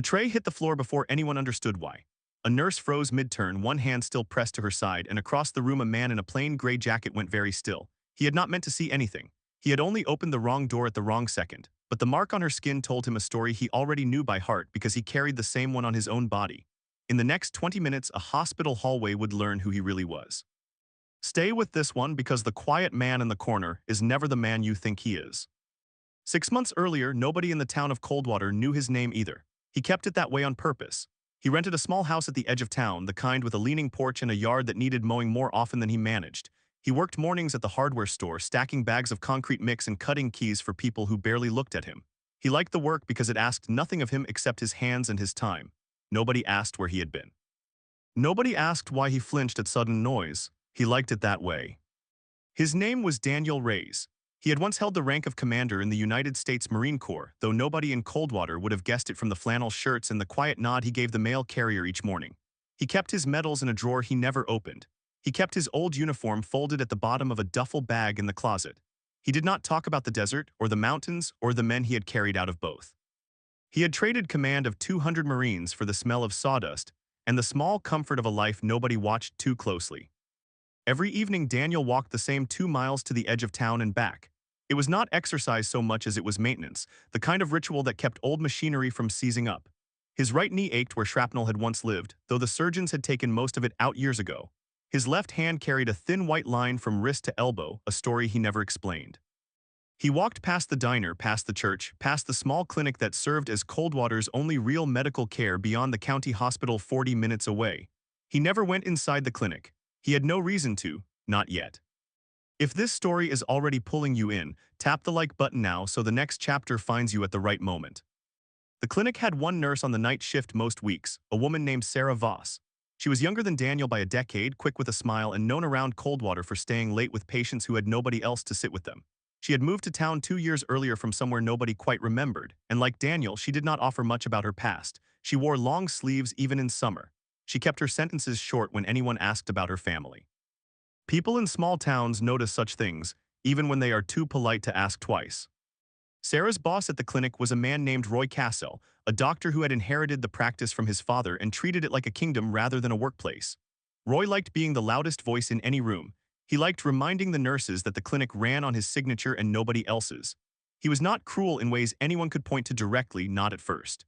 The tray hit the floor before anyone understood why. A nurse froze mid-turn, one hand still pressed to her side, and across the room a man in a plain gray jacket went very still. He had not meant to see anything. He had only opened the wrong door at the wrong second. But the mark on her skin told him a story he already knew by heart because he carried the same one on his own body. In the next 20 minutes, a hospital hallway would learn who he really was. Stay with this one because the quiet man in the corner is never the man you think he is. 6 months earlier, nobody in the town of Coldwater knew his name either. He kept it that way on purpose. He rented a small house at the edge of town, the kind with a leaning porch and a yard that needed mowing more often than he managed. He worked mornings at the hardware store, stacking bags of concrete mix and cutting keys for people who barely looked at him. He liked the work because it asked nothing of him except his hands and his time. Nobody asked where he had been. Nobody asked why he flinched at sudden noise. He liked it that way. His name was Daniel Reyes. He had once held the rank of commander in the United States Marine Corps, though nobody in Coldwater would have guessed it from the flannel shirts and the quiet nod he gave the mail carrier each morning. He kept his medals in a drawer he never opened. He kept his old uniform folded at the bottom of a duffel bag in the closet. He did not talk about the desert, or the mountains, or the men he had carried out of both. He had traded command of 200 Marines for the smell of sawdust and the small comfort of a life nobody watched too closely. Every evening Daniel walked the same 2 miles to the edge of town and back. It was not exercise so much as it was maintenance, the kind of ritual that kept old machinery from seizing up. His right knee ached where shrapnel had once lived, though the surgeons had taken most of it out years ago. His left hand carried a thin white line from wrist to elbow, a story he never explained. He walked past the diner, past the church, past the small clinic that served as Coldwater's only real medical care beyond the county hospital 40 minutes away. He never went inside the clinic. He had no reason to, not yet. If this story is already pulling you in, tap the like button now so the next chapter finds you at the right moment. The clinic had one nurse on the night shift most weeks, a woman named Sarah Voss. She was younger than Daniel by a decade, quick with a smile, and known around Coldwater for staying late with patients who had nobody else to sit with them. She had moved to town 2 years earlier from somewhere nobody quite remembered, and like Daniel, she did not offer much about her past. She wore long sleeves even in summer. She kept her sentences short when anyone asked about her family. People in small towns notice such things, even when they are too polite to ask twice. Sarah's boss at the clinic was a man named Roy Cassell, a doctor who had inherited the practice from his father and treated it like a kingdom rather than a workplace. Roy liked being the loudest voice in any room. He liked reminding the nurses that the clinic ran on his signature and nobody else's. He was not cruel in ways anyone could point to directly, not at first.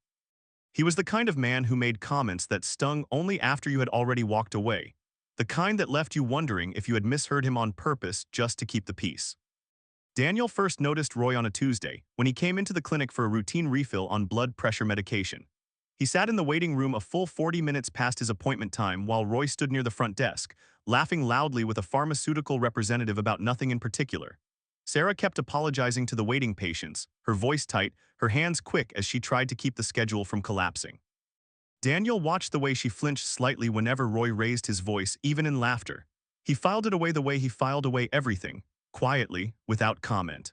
He was the kind of man who made comments that stung only after you had already walked away, the kind that left you wondering if you had misheard him on purpose just to keep the peace. Daniel first noticed Roy on a Tuesday, when he came into the clinic for a routine refill on blood pressure medication. He sat in the waiting room a full 40 minutes past his appointment time while Roy stood near the front desk, laughing loudly with a pharmaceutical representative about nothing in particular. Sarah kept apologizing to the waiting patients, her voice tight, her hands quick as she tried to keep the schedule from collapsing. Daniel watched the way she flinched slightly whenever Roy raised his voice, even in laughter. He filed it away the way he filed away everything, quietly, without comment.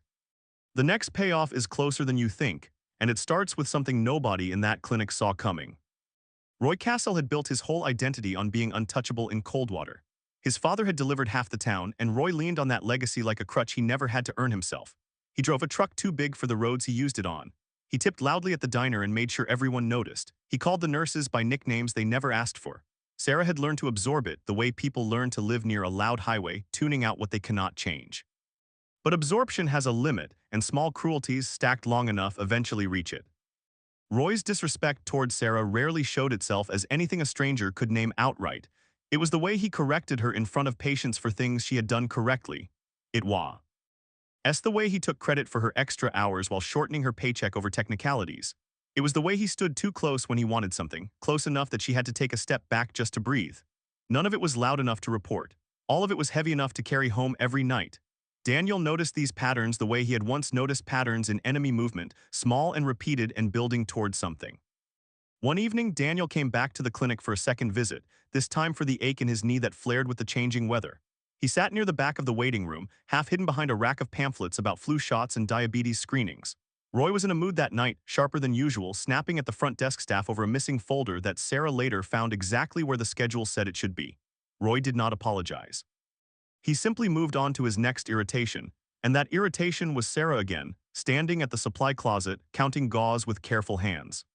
The next payoff is closer than you think, and it starts with something nobody in that clinic saw coming. Roy Cassell had built his whole identity on being untouchable in Coldwater. His father had delivered half the town, and Roy leaned on that legacy like a crutch he never had to earn himself. He drove a truck too big for the roads he used it on. He tipped loudly at the diner and made sure everyone noticed. He called the nurses by nicknames they never asked for. Sarah had learned to absorb it the way people learn to live near a loud highway, tuning out what they cannot change. But absorption has a limit, and small cruelties stacked long enough eventually reach it. Roy's disrespect toward Sarah rarely showed itself as anything a stranger could name outright. It was the way he corrected her in front of patients for things she had done correctly. It was the way he took credit for her extra hours while shortening her paycheck over technicalities. It was the way he stood too close when he wanted something, close enough that she had to take a step back just to breathe. None of it was loud enough to report. All of it was heavy enough to carry home every night. Daniel noticed these patterns the way he had once noticed patterns in enemy movement, small and repeated and building toward something. One evening, Daniel came back to the clinic for a second visit, this time for the ache in his knee that flared with the changing weather. He sat near the back of the waiting room, half hidden behind a rack of pamphlets about flu shots and diabetes screenings. Roy was in a mood that night, sharper than usual, snapping at the front desk staff over a missing folder that Sarah later found exactly where the schedule said it should be. Roy did not apologize. He simply moved on to his next irritation, and that irritation was Sarah again, standing at the supply closet, counting gauze with careful hands.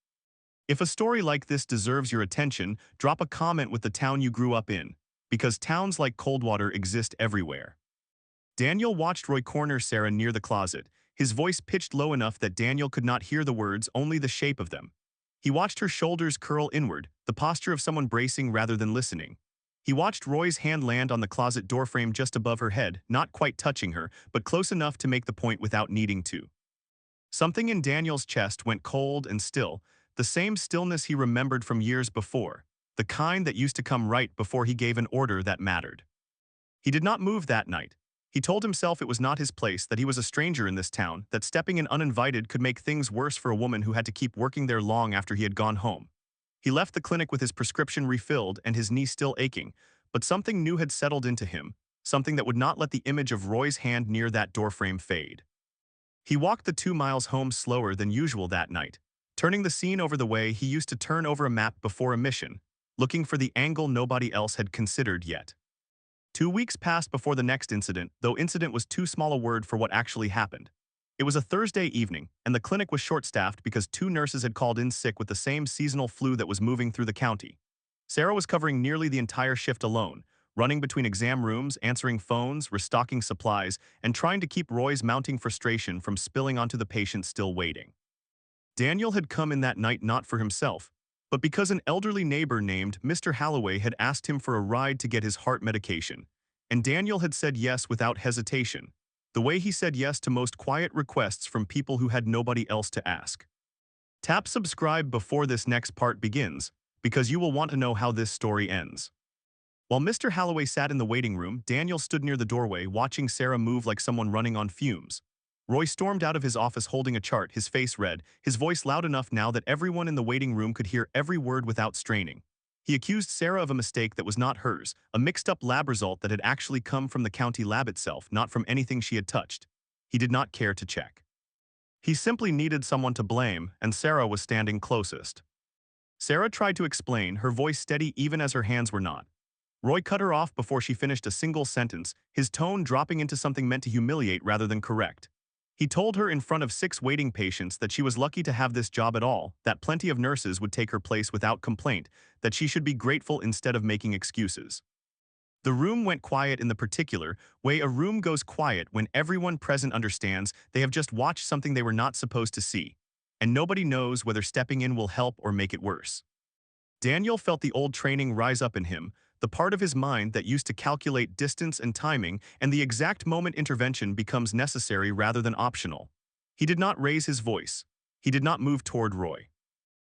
If a story like this deserves your attention, drop a comment with the town you grew up in, because towns like Coldwater exist everywhere. Daniel watched Roy corner Sarah near the closet, his voice pitched low enough that Daniel could not hear the words, only the shape of them. He watched her shoulders curl inward, the posture of someone bracing rather than listening. He watched Roy's hand land on the closet doorframe just above her head, not quite touching her, but close enough to make the point without needing to. Something in Daniel's chest went cold and still, the same stillness he remembered from years before, the kind that used to come right before he gave an order that mattered. He did not move that night. He told himself it was not his place, that he was a stranger in this town, that stepping in uninvited could make things worse for a woman who had to keep working there long after he had gone home. He left the clinic with his prescription refilled and his knee still aching, but something new had settled into him, something that would not let the image of Roy's hand near that doorframe fade. He walked the 2 miles home slower than usual that night, turning the scene over the way he used to turn over a map before a mission, looking for the angle nobody else had considered yet. 2 weeks passed before the next incident, though incident was too small a word for what actually happened. It was a Thursday evening, and the clinic was short-staffed because 2 nurses had called in sick with the same seasonal flu that was moving through the county. Sarah was covering nearly the entire shift alone, running between exam rooms, answering phones, restocking supplies, and trying to keep Roy's mounting frustration from spilling onto the patient still waiting. Daniel had come in that night not for himself, but because an elderly neighbor named Mr. Holloway had asked him for a ride to get his heart medication, and Daniel had said yes without hesitation, the way he said yes to most quiet requests from people who had nobody else to ask. Tap subscribe before this next part begins, because you will want to know how this story ends. While Mr. Holloway sat in the waiting room, Daniel stood near the doorway watching Sarah move like someone running on fumes. Roy stormed out of his office holding a chart, his face red, his voice loud enough now that everyone in the waiting room could hear every word without straining. He accused Sarah of a mistake that was not hers, a mixed-up lab result that had actually come from the county lab itself, not from anything she had touched. He did not care to check. He simply needed someone to blame, and Sarah was standing closest. Sarah tried to explain, her voice steady even as her hands were not. Roy cut her off before she finished a single sentence, his tone dropping into something meant to humiliate rather than correct. He told her in front of 6 waiting patients that she was lucky to have this job at all, that plenty of nurses would take her place without complaint, that she should be grateful instead of making excuses. The room went quiet in the particular way a room goes quiet when everyone present understands they have just watched something they were not supposed to see, and nobody knows whether stepping in will help or make it worse. Daniel felt the old training rise up in him, the part of his mind that used to calculate distance and timing, and the exact moment intervention becomes necessary rather than optional. He did not raise his voice. He did not move toward Roy.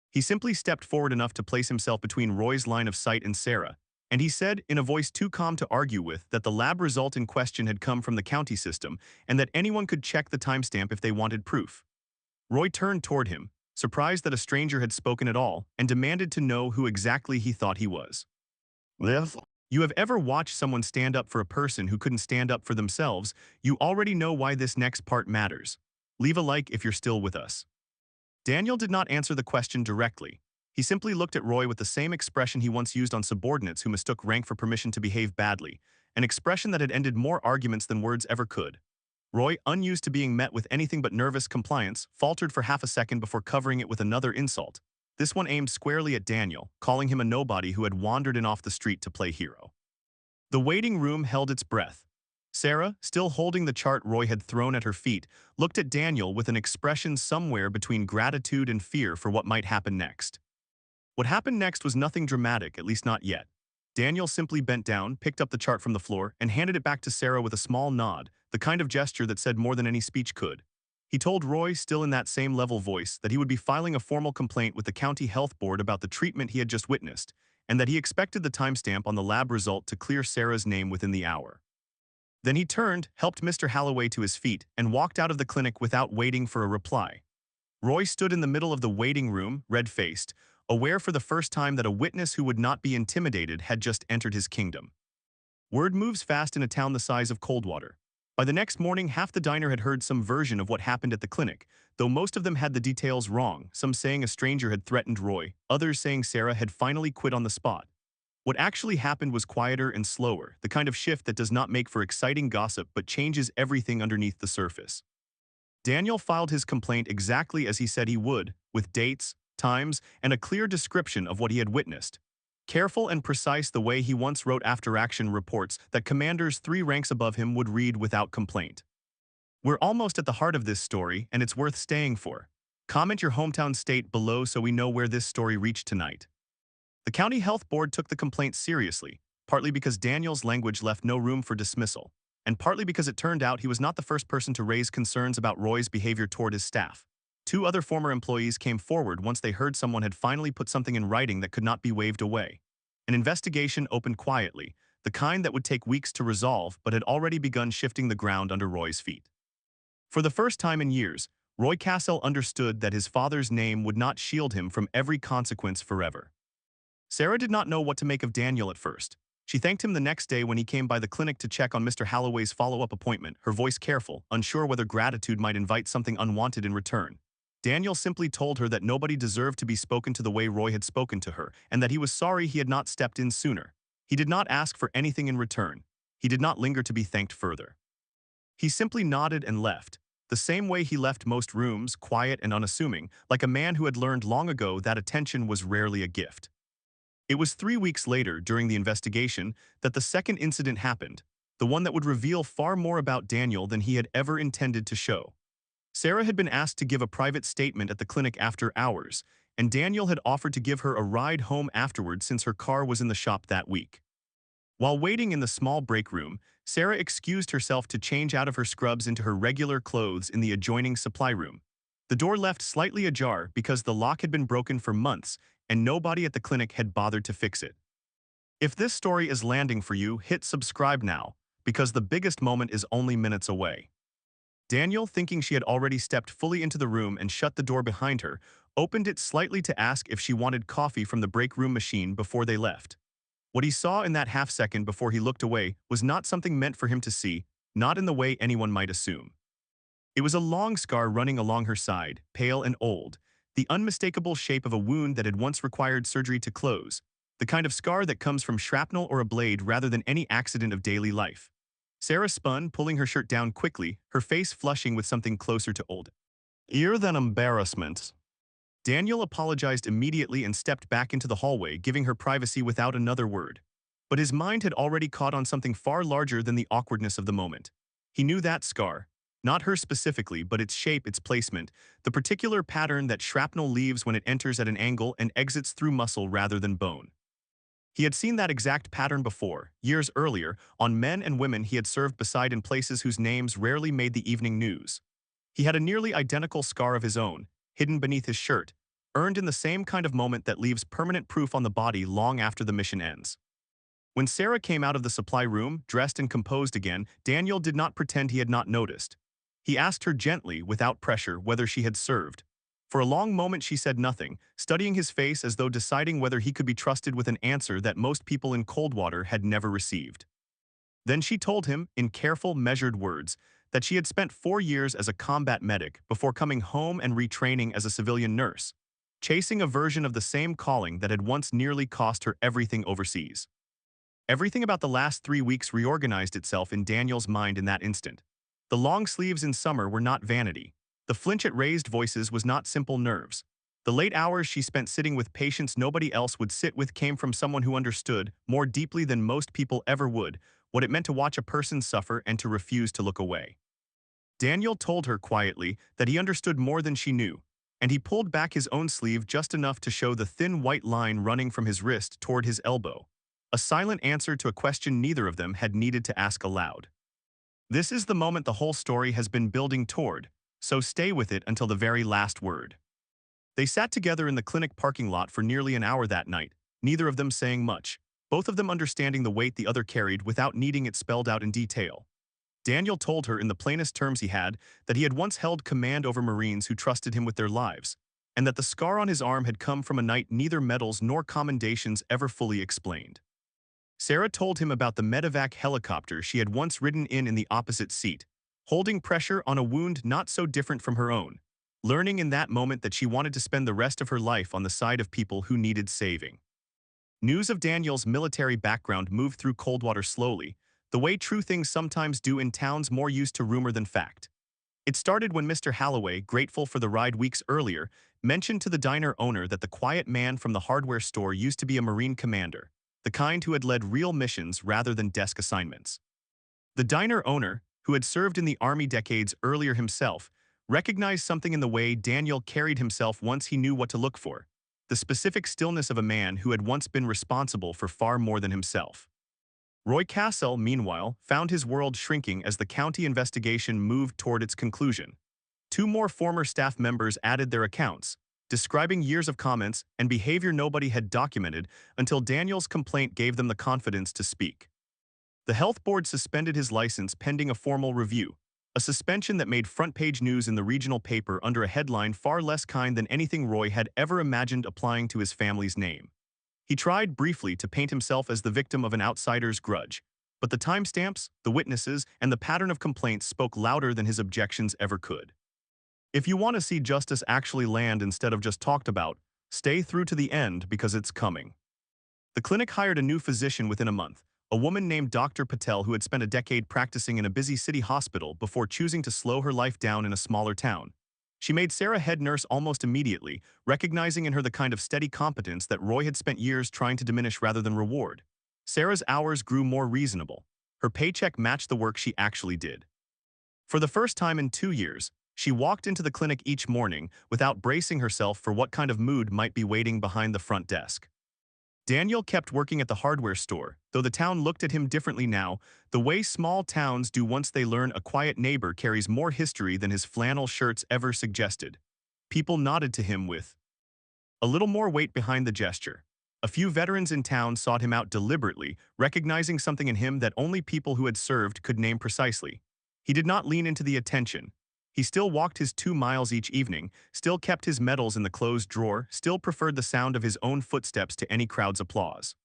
He simply stepped forward enough to place himself between Roy's line of sight and Sarah, and he said, in a voice too calm to argue with, that the lab result in question had come from the county system and that anyone could check the timestamp if they wanted proof. Roy turned toward him, surprised that a stranger had spoken at all, and demanded to know who exactly he thought he was. Yes. You have ever watched someone stand up for a person who couldn't stand up for themselves, you already know why this next part matters. Leave a like if you're still with us. Daniel did not answer the question directly. He simply looked at Roy with the same expression he once used on subordinates who mistook rank for permission to behave badly, an expression that had ended more arguments than words ever could. Roy, unused to being met with anything but nervous compliance, faltered for half a second before covering it with another insult, this one aimed squarely at Daniel, calling him a nobody who had wandered in off the street to play hero. The waiting room held its breath. Sarah, still holding the chart Roy had thrown at her feet, looked at Daniel with an expression somewhere between gratitude and fear for what might happen next. What happened next was nothing dramatic, at least not yet. Daniel simply bent down, picked up the chart from the floor, and handed it back to Sarah with a small nod, the kind of gesture that said more than any speech could. He told Roy, still in that same level voice, that he would be filing a formal complaint with the county health board about the treatment he had just witnessed, and that he expected the timestamp on the lab result to clear Sarah's name within the hour. Then he turned, helped Mr. Holloway to his feet, and walked out of the clinic without waiting for a reply. Roy stood in the middle of the waiting room, red-faced, aware for the first time that a witness who would not be intimidated had just entered his kingdom. Word moves fast in a town the size of Coldwater. By the next morning, half the diner had heard some version of what happened at the clinic, though most of them had the details wrong, some saying a stranger had threatened Roy, others saying Sarah had finally quit on the spot. What actually happened was quieter and slower, the kind of shift that does not make for exciting gossip but changes everything underneath the surface. Daniel filed his complaint exactly as he said he would, with dates, times, and a clear description of what he had witnessed. Careful and precise the way he once wrote after-action reports that commanders 3 ranks above him would read without complaint. We're almost at the heart of this story, and it's worth staying for. Comment your hometown state below so we know where this story reached tonight. The county health board took the complaint seriously, partly because Daniel's language left no room for dismissal, and partly because it turned out he was not the first person to raise concerns about Roy's behavior toward his staff. 2 other former employees came forward once they heard someone had finally put something in writing that could not be waved away. An investigation opened quietly, the kind that would take weeks to resolve but had already begun shifting the ground under Roy's feet. For the first time in years, Roy Cassell understood that his father's name would not shield him from every consequence forever. Sarah did not know what to make of Daniel at first. She thanked him the next day when he came by the clinic to check on Mr. Holloway's follow-up appointment, her voice careful, unsure whether gratitude might invite something unwanted in return. Daniel simply told her that nobody deserved to be spoken to the way Roy had spoken to her, and that he was sorry he had not stepped in sooner. He did not ask for anything in return. He did not linger to be thanked further. He simply nodded and left, the same way he left most rooms, quiet and unassuming, like a man who had learned long ago that attention was rarely a gift. It was 3 weeks later, during the investigation, that the second incident happened, the one that would reveal far more about Daniel than he had ever intended to show. Sarah had been asked to give a private statement at the clinic after hours, and Daniel had offered to give her a ride home afterward since her car was in the shop that week. While waiting in the small break room, Sarah excused herself to change out of her scrubs into her regular clothes in the adjoining supply room. The door left slightly ajar because the lock had been broken for months and nobody at the clinic had bothered to fix it. If this story is landing for you, hit subscribe now, because the biggest moment is only minutes away. Daniel, thinking she had already stepped fully into the room and shut the door behind her, opened it slightly to ask if she wanted coffee from the break room machine before they left. What he saw in that half-second before he looked away was not something meant for him to see, not in the way anyone might assume. It was a long scar running along her side, pale and old, the unmistakable shape of a wound that had once required surgery to close, the kind of scar that comes from shrapnel or a blade rather than any accident of daily life. Sarah spun, pulling her shirt down quickly, her face flushing with something closer to old ear than embarrassment. Daniel apologized immediately and stepped back into the hallway, giving her privacy without another word. But his mind had already caught on something far larger than the awkwardness of the moment. He knew that scar. Not her specifically, but its shape, its placement, the particular pattern that shrapnel leaves when it enters at an angle and exits through muscle rather than bone. He had seen that exact pattern before, years earlier, on men and women he had served beside in places whose names rarely made the evening news. He had a nearly identical scar of his own, hidden beneath his shirt, earned in the same kind of moment that leaves permanent proof on the body long after the mission ends. When Sarah came out of the supply room, dressed and composed again, Daniel did not pretend he had not noticed. He asked her gently, without pressure, whether she had served. For a long moment she said nothing, studying his face as though deciding whether he could be trusted with an answer that most people in Coldwater had never received. Then she told him, in careful, measured words, that she had spent 4 years as a combat medic before coming home and retraining as a civilian nurse, chasing a version of the same calling that had once nearly cost her everything overseas. Everything about the last 3 weeks reorganized itself in Daniel's mind in that instant. The long sleeves in summer were not vanity. The flinch at raised voices was not simple nerves. The late hours she spent sitting with patients nobody else would sit with came from someone who understood, more deeply than most people ever would, what it meant to watch a person suffer and to refuse to look away. Daniel told her quietly that he understood more than she knew, and he pulled back his own sleeve just enough to show the thin white line running from his wrist toward his elbow, a silent answer to a question neither of them had needed to ask aloud. This is the moment the whole story has been building toward, so stay with it until the very last word. They sat together in the clinic parking lot for nearly an hour that night, neither of them saying much, both of them understanding the weight the other carried without needing it spelled out in detail. Daniel told her in the plainest terms he had that he had once held command over Marines who trusted him with their lives, and that the scar on his arm had come from a night neither medals nor commendations ever fully explained. Sarah told him about the medevac helicopter she had once ridden in the opposite seat, holding pressure on a wound not so different from her own, learning in that moment that she wanted to spend the rest of her life on the side of people who needed saving. News of Daniel's military background moved through Coldwater slowly, the way true things sometimes do in towns more used to rumor than fact. It started when Mr. Holloway, grateful for the ride weeks earlier, mentioned to the diner owner that the quiet man from the hardware store used to be a Marine commander, the kind who had led real missions rather than desk assignments. The diner owner, who had served in the Army decades earlier himself, recognized something in the way Daniel carried himself once he knew what to look for, the specific stillness of a man who had once been responsible for far more than himself. Roy Cassell, meanwhile, found his world shrinking as the county investigation moved toward its conclusion. Two more former staff members added their accounts, describing years of comments and behavior nobody had documented until Daniel's complaint gave them the confidence to speak. The health board suspended his license pending a formal review, a suspension that made front-page news in the regional paper under a headline far less kind than anything Roy had ever imagined applying to his family's name. He tried briefly to paint himself as the victim of an outsider's grudge, but the timestamps, the witnesses, and the pattern of complaints spoke louder than his objections ever could. If you want to see justice actually land instead of just talked about, stay through to the end because it's coming. The clinic hired a new physician within a month, a woman named Dr. Patel who had spent a decade practicing in a busy city hospital before choosing to slow her life down in a smaller town. She made Sarah head nurse almost immediately, recognizing in her the kind of steady competence that Roy had spent years trying to diminish rather than reward. Sarah's hours grew more reasonable. Her paycheck matched the work she actually did. For the first time in 2 years, she walked into the clinic each morning without bracing herself for what kind of mood might be waiting behind the front desk. Daniel kept working at the hardware store, though the town looked at him differently now, the way small towns do once they learn a quiet neighbor carries more history than his flannel shirts ever suggested. People nodded to him with a little more weight behind the gesture. A few veterans in town sought him out deliberately, recognizing something in him that only people who had served could name precisely. He did not lean into the attention. He still walked his 2 miles each evening, still kept his medals in the closed drawer, still preferred the sound of his own footsteps to any crowd's applause.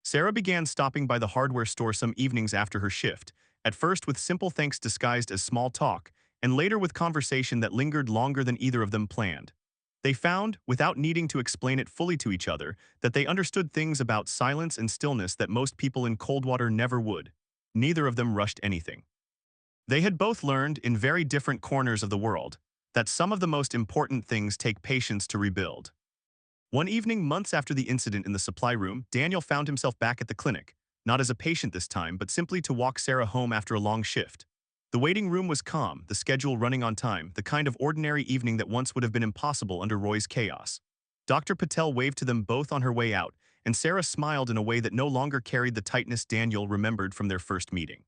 Sarah began stopping by the hardware store some evenings after her shift, at first with simple thanks disguised as small talk, and later with conversation that lingered longer than either of them planned. They found, without needing to explain it fully to each other, that they understood things about silence and stillness that most people in Coldwater never would. Neither of them rushed anything. They had both learned, in very different corners of the world, that some of the most important things take patience to rebuild. One evening, months after the incident in the supply room, Daniel found himself back at the clinic, not as a patient this time, but simply to walk Sarah home after a long shift. The waiting room was calm, the schedule running on time, the kind of ordinary evening that once would have been impossible under Roy's chaos. Dr. Patel waved to them both on her way out, and Sarah smiled in a way that no longer carried the tightness Daniel remembered from their first meeting.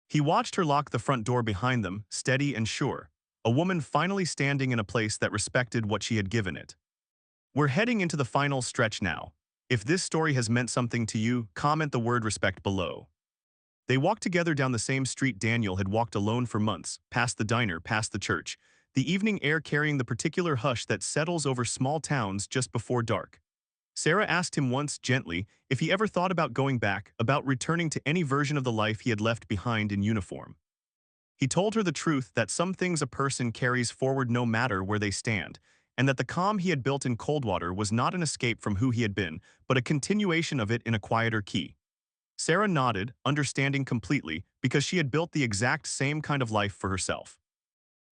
He watched her lock the front door behind them, steady and sure, a woman finally standing in a place that respected what she had given it. We're heading into the final stretch now. If this story has meant something to you, comment the word respect below. They walked together down the same street Daniel had walked alone for months, past the diner, past the church, the evening air carrying the particular hush that settles over small towns just before dark. Sarah asked him once, gently, if he ever thought about going back, about returning to any version of the life he had left behind in uniform. He told her the truth that some things a person carries forward no matter where they stand, and that the calm he had built in Coldwater was not an escape from who he had been, but a continuation of it in a quieter key. Sarah nodded, understanding completely, because she had built the exact same kind of life for herself.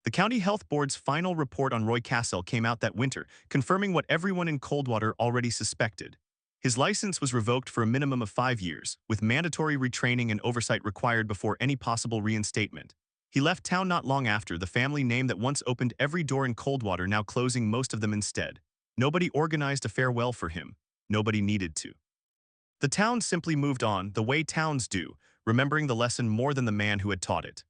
The County Health Board's final report on Roy Cassell came out that winter, confirming what everyone in Coldwater already suspected. His license was revoked for a minimum of 5 years, with mandatory retraining and oversight required before any possible reinstatement. He left town not long after, the family name that once opened every door in Coldwater now closing most of them instead. Nobody organized a farewell for him. Nobody needed to. The town simply moved on, the way towns do, remembering the lesson more than the man who had taught it.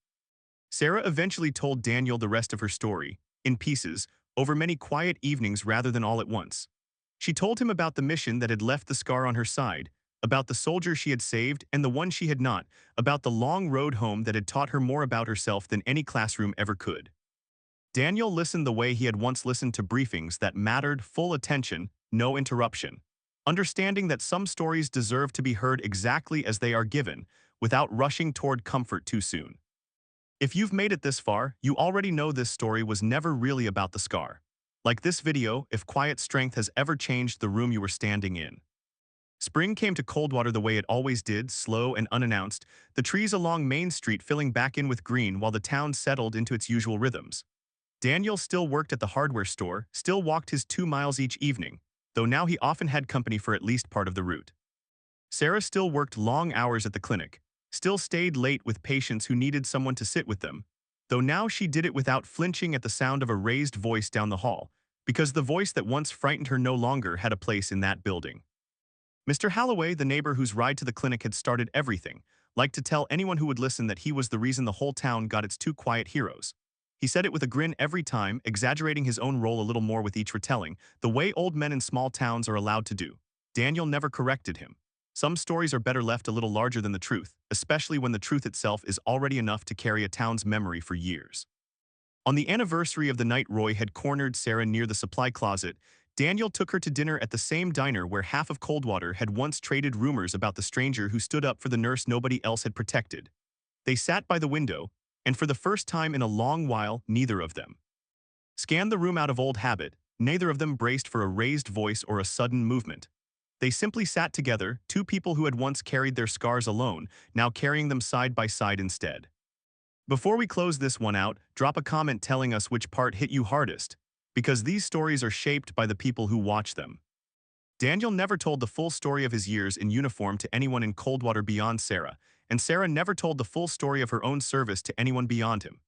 Sarah eventually told Daniel the rest of her story, in pieces, over many quiet evenings rather than all at once. She told him about the mission that had left the scar on her side, about the soldier she had saved and the one she had not, about the long road home that had taught her more about herself than any classroom ever could. Daniel listened the way he had once listened to briefings that mattered, full attention, no interruption, understanding that some stories deserve to be heard exactly as they are given, without rushing toward comfort too soon. If you've made it this far, you already know this story was never really about the scar. Like this video, if quiet strength has ever changed the room you were standing in. Spring came to Coldwater the way it always did, slow and unannounced, the trees along Main Street filling back in with green while the town settled into its usual rhythms. Daniel still worked at the hardware store, still walked his 2 miles each evening, though now he often had company for at least part of the route. Sarah still worked long hours at the clinic, still stayed late with patients who needed someone to sit with them, though now she did it without flinching at the sound of a raised voice down the hall, because the voice that once frightened her no longer had a place in that building. Mr. Holloway, the neighbor whose ride to the clinic had started everything, liked to tell anyone who would listen that he was the reason the whole town got its two quiet heroes. He said it with a grin every time, exaggerating his own role a little more with each retelling, the way old men in small towns are allowed to do. Daniel never corrected him. Some stories are better left a little larger than the truth, especially when the truth itself is already enough to carry a town's memory for years. On the anniversary of the night Roy had cornered Sarah near the supply closet, Daniel took her to dinner at the same diner where half of Coldwater had once traded rumors about the stranger who stood up for the nurse nobody else had protected. They sat by the window, and for the first time in a long while, neither of them scanned the room out of old habit. Neither of them braced for a raised voice or a sudden movement. They simply sat together, two people who had once carried their scars alone, now carrying them side by side instead. Before we close this one out, drop a comment telling us which part hit you hardest, because these stories are shaped by the people who watch them. Daniel never told the full story of his years in uniform to anyone in Coldwater beyond Sarah, and Sarah never told the full story of her own service to anyone beyond him.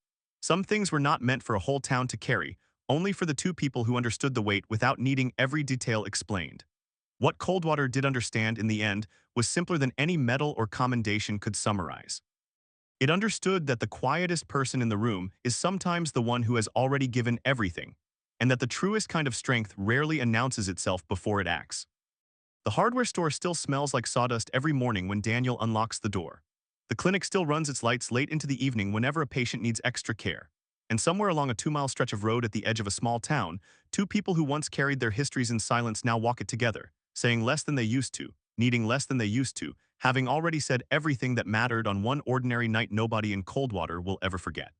Some things were not meant for a whole town to carry, only for the two people who understood the weight without needing every detail explained. What Coldwater did understand in the end was simpler than any medal or commendation could summarize. It understood that the quietest person in the room is sometimes the one who has already given everything, and that the truest kind of strength rarely announces itself before it acts. The hardware store still smells like sawdust every morning when Daniel unlocks the door. The clinic still runs its lights late into the evening whenever a patient needs extra care. And somewhere along a 2-mile stretch of road at the edge of a small town, two people who once carried their histories in silence now walk it together, saying less than they used to, needing less than they used to, having already said everything that mattered on one ordinary night nobody in Coldwater will ever forget.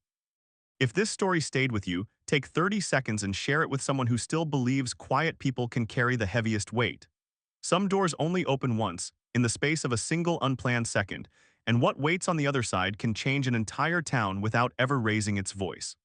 If this story stayed with you, take 30 seconds and share it with someone who still believes quiet people can carry the heaviest weight. Some doors only open once, in the space of a single unplanned second, and what waits on the other side can change an entire town without ever raising its voice.